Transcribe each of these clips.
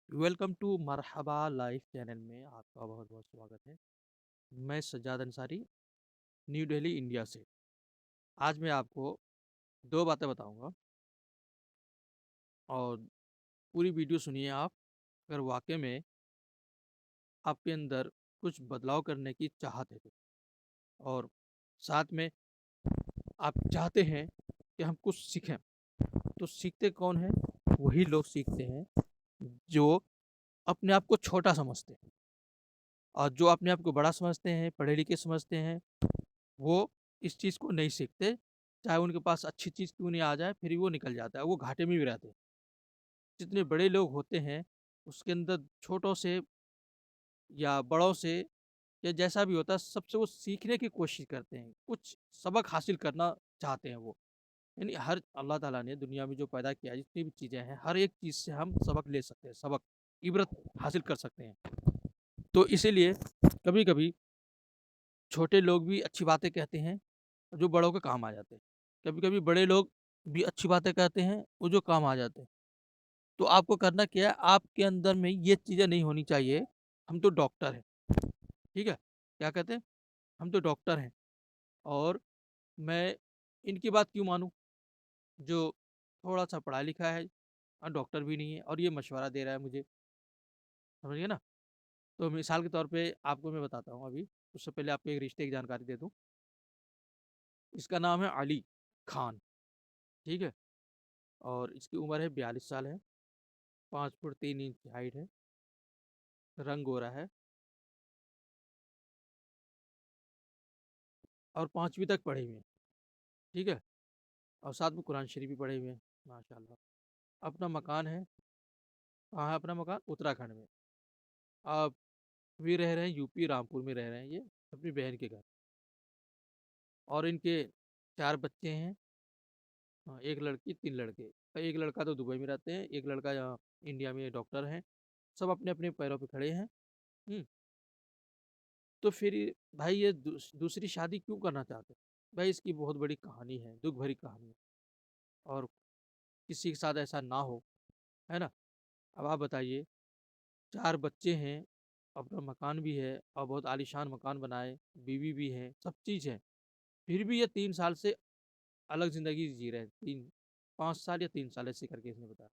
Welcome to Marhaba live channel में आपका बहुत बहुत स्वागत है। मैं सज्जाद अंसारी, न्यू दिल्ली इंडिया से। आज मैं आपको दो बातें बताऊंगा और पूरी वीडियो सुनिए आप। अगर वाकई में आपके अंदर कुछ बदलाव करने की चाहत है तो, और साथ में आप चाहते हैं कि हम कुछ सीखें, तो सीखते कौन हैं? वही लोग सीखते हैं जो अपने आप को छोटा समझते हैं, और जो अपने आप को बड़ा समझते हैं, पढ़े लिखे समझते हैं, वो इस चीज़ को नहीं सीखते। चाहे उनके पास अच्छी चीज़ क्यों नहीं आ जाए, फिर भी वो निकल जाता है, वो घाटे में भी रहते हैं। जितने बड़े लोग होते हैं, उसके अंदर छोटों से या बड़ों से या जैसा भी होता है, सबसे वो सीखने की कोशिश करते हैं, कुछ सबक हासिल करना चाहते हैं वो। यानी हर अल्लाह ताला ने दुनिया में जो पैदा किया है, जितनी भी चीज़ें हैं, हर एक चीज़ से हम सबक ले सकते हैं, सबक, इबरत हासिल कर सकते हैं। तो इसीलिए कभी-कभी छोटे लोग भी अच्छी बातें कहते हैं, जो बड़ों के काम आ जाते हैं। कभी-कभी बड़े लोग भी अच्छी बातें कहते हैं, वो जो काम आ जाते हैं। तो आपको करना क्या है, आपके अंदर में ये चीज़ें नहीं होनी चाहिए, हम तो डॉक्टर हैं, ठीक है? क्या कहते हैं? हम तो डॉक्टर हैं और मैं इनकी बात क्यों मानूँ, जो थोड़ा-सा पढ़ा-लिखा है, डॉक्टर भी नहीं है और ये मशवरा दे रहा है मुझे, समझ गए ना? तो मिसाल के तौर पे आपको मैं बताता हूँ अभी, उससे पहले आपको एक रिश्ते की जानकारी दे दूँ। इसका नाम है अली खान, ठीक है? और इसकी उम्र है 42 साल है, 5 फुट 3 इंच हाइट है, रंग गोरा है और 5वीं तक पढ़े हुए हैं, ठीक है? और साथ में कुरान शरीफ भी पढ़े हुए हैं, माशाअल्लाह। अपना मकान है, कहाँ है अपना मकान? उत्तराखंड में। अब भी रह रहे हैं यूपी रामपुर में रह रहे हैं ये, अपनी बहन के घर। और इनके 4 बच्चे हैं, 1 लड़की 3 लड़के। 1 लड़का तो दुबई में रहते हैं, 1 लड़का यहाँ इंडिया में डॉक्टर हैं, सब अपने-अपने पैरों पे खड़े हैं। हुँ, तो फिर भाई ये दूसरी शादी क्यों करना चाहते हैं? भाई इसकी बहुत बड़ी कहानी है, दुःख भरी कहानी है और किसी के साथ ऐसा ना हो, है ना? अब आप बताइए, 4 बच्चे हैं, अपना मकान भी है और बहुत आलीशान मकान बनाए, बीवी भी है, सब चीज़ है। फिर भी ये 3 साल से अलग ज़िंदगी जी रहे हैं, 5 साल या 3 साल ऐसे करके इसने बताया।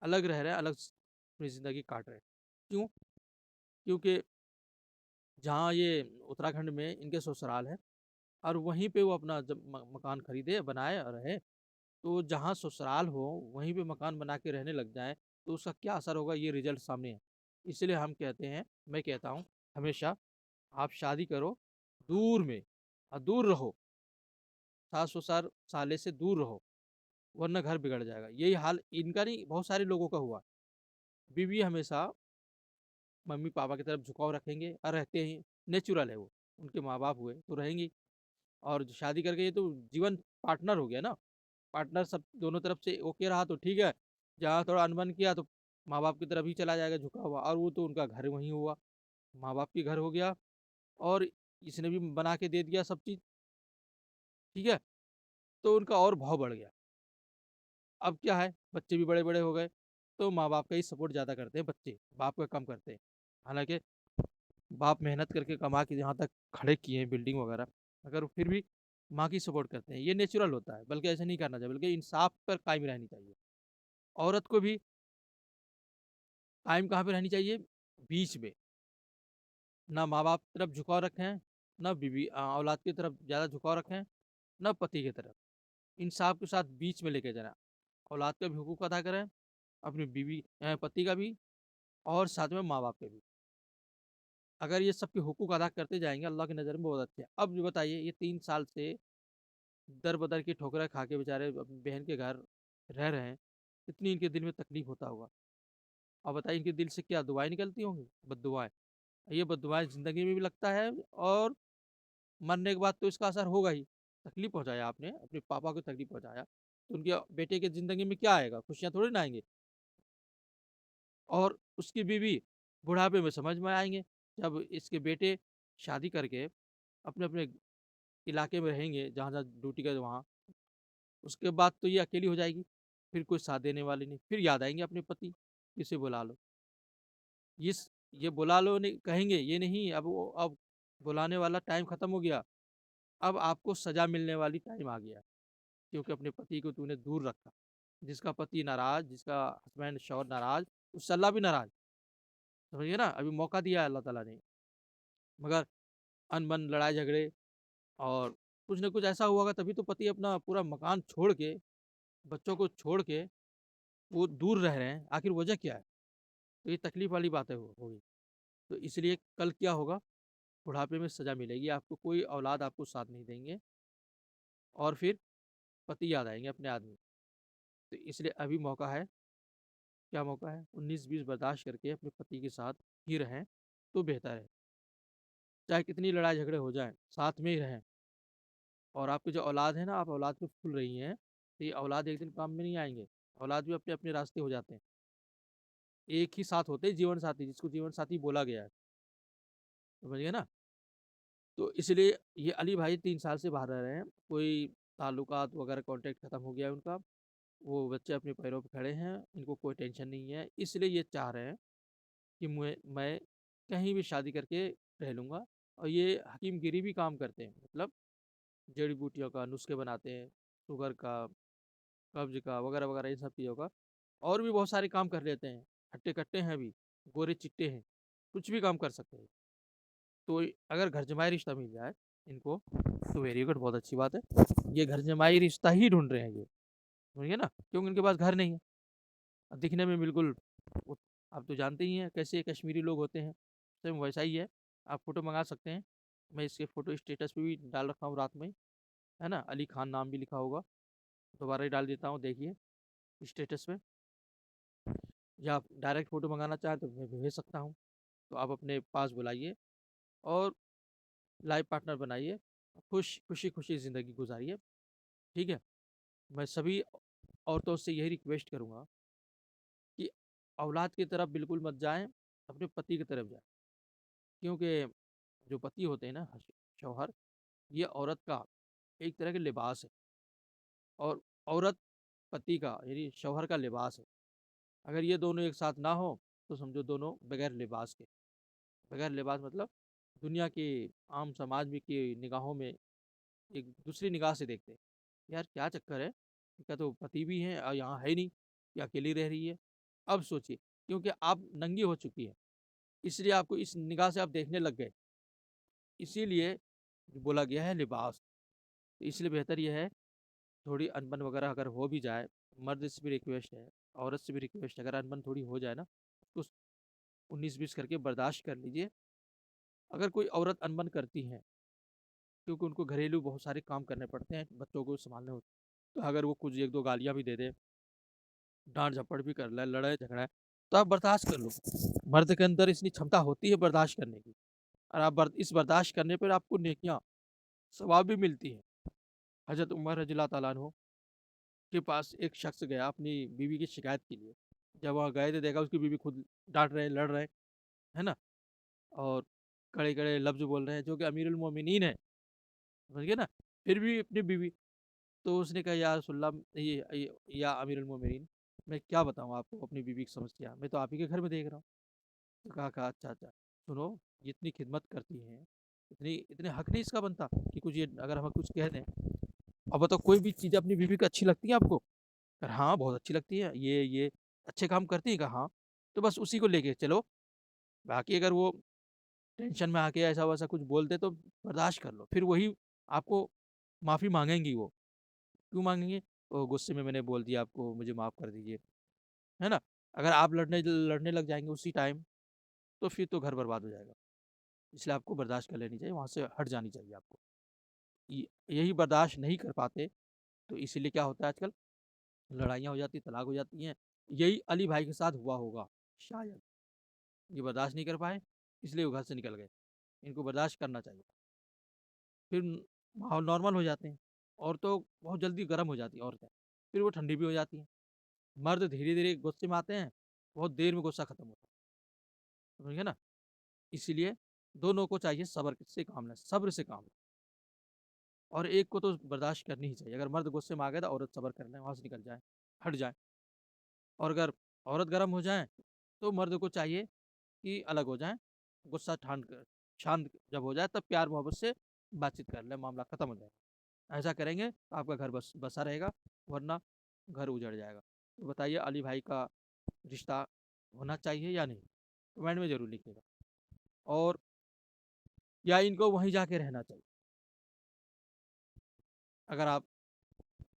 अलग रह रहे हैं, अलग अपनी ज़िंदगी काट रहे हैं। क्यों? क्योंकि जहाँ ये उत्तराखंड में इनके ससुराल है और वहीं पे वो अपना जब मकान खरीदे, बनाए और रहे, तो जहाँ ससुराल हो, वहीं पे मकान बना के रहने लग जाएँ, तो उसका क्या असर होगा, ये रिज़ल्ट सामने है। इसलिए हम कहते हैं, मैं कहता हूँ हमेशा, आप शादी करो दूर में, दूर रहो, सास-ससुर साले से दूर रहो, वरना घर बिगड़ जाएगा। यही हाल इनका नहीं, बहुत सारे लोगों का हुआ। बीवी हमेशा मम्मी-पापा की तरफ झुकाव रखेंगे और रहते ही, नेचुरल है वो, उनके माँ-बाप हुए, तो रहेंगी। और जो शादी करके ये तो जीवन पार्टनर हो गया ना, पार्टनर सब दोनों तरफ से ओके रहा तो ठीक है, जहाँ थोड़ा अनबन किया तो माँ-बाप की तरफ ही चला जाएगा झुका हुआ, और वो तो उनका घर वहीं हुआ, माँ-बाप के घर हो गया और इसने भी बना के दे दिया सब चीज़, ठीक है? तो उनका और भाव बढ़ गया। अब क्या है, बच्चे भी बड़े-बड़े हो गए, तो माँ-बाप का ही सपोर्ट ज़्यादा करते हैं बच्चे, बाप का कम करते हैं। हालाँकि बाप मेहनत करके कमा के जहाँ तक खड़े किए हैं बिल्डिंग वगैरह, मगर वो फिर भी माँ की सपोर्ट करते हैं। ये नेचुरल होता है, बल्कि ऐसा नहीं करना चाहिए, बल्कि इंसाफ पर कायम रहनी चाहिए। औरत को भी कायम कहाँ पे रहनी चाहिए? बीच में। ना माँ-बाप की तरफ झुकाव रखें, ना औलाद की तरफ ज़्यादा झुकाव रखें, ना पति की तरफ। इंसाफ के साथ बीच में लेके जाना। औलाद का भी हुकूक अदा करें, अपनी पति का भी और साथ में माँ-बाप के भी। अगर ये सबके हुकूक अदा करते जाएँगे, अल्लाह की नज़र में बहुत अच्छे हैं। अब ये बताइए, ये 3 साल से दर-बदर की ठोकरें खा के बेचारे अपनी बहन के घर रह रहे हैं, कितनी इनके दिल में तकलीफ़ होता होगा। अब बताइए, इनके दिल से क्या दुआएँ निकलती होंगी? बद्दुआएँ। ये बद्दुआएँ ज़िंदगी में भी लगता है और मरने के बाद तो इसका असर होगा ही। तकलीफ़ पहुँचाया आपने, अपने पापा को तकलीफ़ पहुँचाया, तो उनके बेटे की ज़िंदगी में क्या आएगा? खुशियाँ थोड़ी ना आएँगी। और उसकी बीवी बुढ़ापे में समझ में आएँगे, जब इसके बेटे शादी करके अपने-अपने इलाके में रहेंगे, जहाँ-जहाँ ड्यूटी करे वहाँ, उसके बाद तो ये अकेली हो जाएगी, फिर कोई साथ देने वाले नहीं, फिर याद आएँगे अपने पति, इसे बुला लो। इस ये बुला लो नहीं कहेंगे, ये नहीं, अब बुलाने वाला टाइम खत्म हो गया। अब आपको सज़ा मिलने वाली टाइम आ गया, क्योंकि अपने पति को तूने दूर रखा। जिसका पति नाराज़, जिसका हस्बैंड शौहर नाराज़, उससे अल्लाह भी नाराज़। समझिए ना? अभी मौका दिया है अल्लाह ताला ने, मगर अनबन, लड़ाई-झगड़े और कुछ न कुछ ऐसा हुआ होगा, तभी तो पति अपना पूरा मकान छोड़ के, बच्चों को छोड़ के वो दूर रह रहे हैं। आखिर वजह क्या है? तो ये तकलीफ़ वाली बातें होगी। तो इसलिए कल क्या होगा, बुढ़ापे में सज़ा मिलेगी आपको, कोई औलाद आपको साथ नहीं देंगे और फिर पति याद आएँगे अपने आदमी। तो इसलिए अभी मौका है, क्या मौका है? 19-20 बर्दाश्त करके अपने पति के साथ ही रहें, तो बेहतर है। चाहे कितनी लड़ाई-झगड़े हो जाएँ, साथ में ही रहें। और आपकी जो औलाद है ना, आप औलाद पे फूल रही हैं, तो ये औलाद एक दिन काम में नहीं आएँगे। औलाद भी अपने-अपने रास्ते हो जाते हैं। एक ही साथ होते हैं जीवन साथी, जिसको जीवन साथी बोला गया है। समझ गए ना? तो इसलिए ये अली भाई 3 साल से बाहर रह रहे हैं। कोई ताल्लुकात वगैरह कॉन्टैक्ट खत्म हो गया है उनका। वो बच्चे अपने पैरों पे खड़े हैं, इनको कोई टेंशन नहीं है। इसलिए ये चाह रहे हैं कि मैं कहीं भी शादी करके रह लूँगा। और ये हकीमगिरी भी काम करते हैं। मतलब जड़ी-बूटियों का नुस्खे बनाते हैं, शुगर का, कब्ज़ का वगैरह-वगैरह इन सब चीज़ों का। और भी बहुत सारे काम कर लेते हैं। हट्टे-कट्टे हैं अभी, गोरे-चिट्टे हैं, कुछ भी काम कर सकते हैं। तो अगर घर जमाई रिश्ता मिल जाए इनको, तो वेरी गुड, बहुत अच्छी बात है। ये घर जमाई रिश्ता ही ढूँढ रहे हैं ये, समझिए ना? क्योंकि उनके पास घर नहीं है। दिखने में बिल्कुल वो, आप तो जानते ही हैं कैसे कश्मीरी लोग होते हैं, सेम वैसा ही है। आप फ़ोटो मँगा सकते हैं। मैं इसके फ़ोटो स्टेटस पे भी डाल रखा हूँ रात में, है ना? अली खान नाम भी लिखा होगा। दोबारा ही डाल देता हूँ, देखिए स्टेटस पे। या आप डायरेक्ट फ़ोटो मँगाना चाहें तो मैं भेज सकता हूँ। तो आप अपने पास बुलाइए और लाइफ़ पार्टनर बनाइए। खुशी-खुशी ज़िंदगी गुज़ारिए, ठीक है? मैं सभी औरतों से यही रिक्वेस्ट करूँगा कि औलाद की तरफ बिल्कुल मत जाएँ, अपने पति की तरफ जाएँ। क्योंकि जो पति होते हैं ना, शौहर, ये औरत का एक तरह के लिबास है। और औरत पति का यानी शौहर का लिबास है। अगर ये दोनों एक साथ ना हो, तो समझो दोनों बगैर लिबास के। बगैर लिबास मतलब दुनिया के आम समाज में की निगाहों में एक दूसरी निगाह से देखते हैं। यार क्या चक्कर है? इनका तो पति भी है और यहाँ है नहीं, ये अकेली रह रही है। अब सोचिए, क्योंकि आप नंगी हो चुकी हैं, इसलिए आपको इस निगाह से आप देखने लग गए। इसीलिए बोला गया है लिबास। तो इसलिए बेहतर ये है, थोड़ी अनबन वगैरह अगर हो भी जाए, मर्द से भी रिक्वेस्ट है, औरत से भी रिक्वेस्ट है, अगर अनबन थोड़ी हो जाए ना, तो 19-20 करके बर्दाश्त कर लीजिए। अगर कोई औरत अनबन करती है, क्योंकि उनको घरेलू बहुत सारे काम करने पड़ते हैं, बच्चों को संभालने होते हैं, तो अगर वो कुछ 1-2 गालियाँ भी दे दे, डाँट-झपट भी कर ले, लड़ाई-झगड़ा, तो आप बर्दाश्त कर लो। मर्द के अंदर इतनी क्षमता होती है बर्दाश्त करने की। और आप इस बर्दाश्त करने पर आपको नेकियाँ, सवाब भी मिलती हैं। हज़रत उमर रज़ियल्लाहु ताला अन्हु के पास एक शख्स गया अपनी बीवी की शिकायत के लिए। जब वहाँ गए तो देखा उसकी बीवी खुद डाँट रहे हैं, लड़ रहे हैं, है ना? और कड़े-कड़े लफ्ज़ बोल रहे हैं, जो कि अमीरुल मोमिनीन है, समझ गए ना? फिर भी अपनी बीवी, तो उसने कहा या रसूलल्लाह, या अमीरुल मोमिनीन, मैं क्या बताऊँ आपको अपनी बीवी की समस्या, मैं तो आप ही के घर में देख रहा हूँ। तो कहा अच्छा, अच्छा, सुनो, ये इतनी खिदमत करती हैं, इतने हक नहीं इसका बनता कि कुछ ये अगर हम कुछ कह दें। अब बताओ, कोई भी चीज़ अपनी बीवी को अच्छी लगती है आपको? हाँ, बहुत अच्छी लगती है, ये अच्छे काम करती है? कहा हाँ। तो बस उसी को लेके चलो, बाकी अगर वो टेंशन में आके ऐसा-वैसा कुछ बोल दे तो बर्दाश्त कर लो, फिर वही आपको माफ़ी माँगेंगी वो। क्यों माँगेंगी? ओह! गुस्से में मैंने बोल दिया आपको, मुझे माफ़ कर दीजिए, है ना? अगर आप लड़ने लड़ने लग जाएँगे उसी टाइम, तो फिर तो घर बर्बाद हो जाएगा। इसलिए आपको बर्दाश्त कर लेनी चाहिए, वहाँ से हट जानी चाहिए आपको। यही बर्दाश्त नहीं कर पाते, तो इसीलिए क्या होता है आजकल, लड़ाइयाँ हो जाती हैं, तलाक हो जाती हैं। यही अली भाई के साथ हुआ होगा, शायद। ये बर्दाश्त नहीं कर पाए, इसलिए वो घर से निकल गए। इनको बर्दाश्त करना चाहिए। फिर माहौल नॉर्मल हो जाते हैं। औरतों बहुत जल्दी गर्म हो जाती हैं औरतें, फिर वो ठंडी भी हो जाती हैं। मर्द धीरे-धीरे गुस्से में आते हैं, बहुत देर में गुस्सा खत्म होता है। समझ गए ना? इसीलिए दोनों को चाहिए सब्र से काम लें, सब्र से काम लें। और एक को तो बर्दाश्त करनी ही चाहिए। अगर मर्द गुस्से में आ गया तो औरत सब्र कर लें, वहाँ से निकल जाए, हट जाए। और अगर औरत गर्म हो जाए, तो मर्द को चाहिए कि अलग हो जाएँ, गुस्सा शांत जब हो जाए तब प्यार मोहब्बत से बातचीत कर लें, मामला खत्म हो जाएगा। ऐसा करेंगे तो आपका घर बसा रहेगा, वरना घर उजड़ जाएगा। तो बताइए अली भाई का रिश्ता होना चाहिए या नहीं? कमेंट में ज़रूर लिखिएगा। और या इनको वहीं जाके रहना चाहिए? अगर आप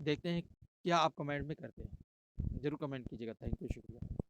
देखते हैं क्या आप कमेंट में करते हैं? ज़रूर कमेंट कीजिएगा। थैंक यू, शुक्रिया।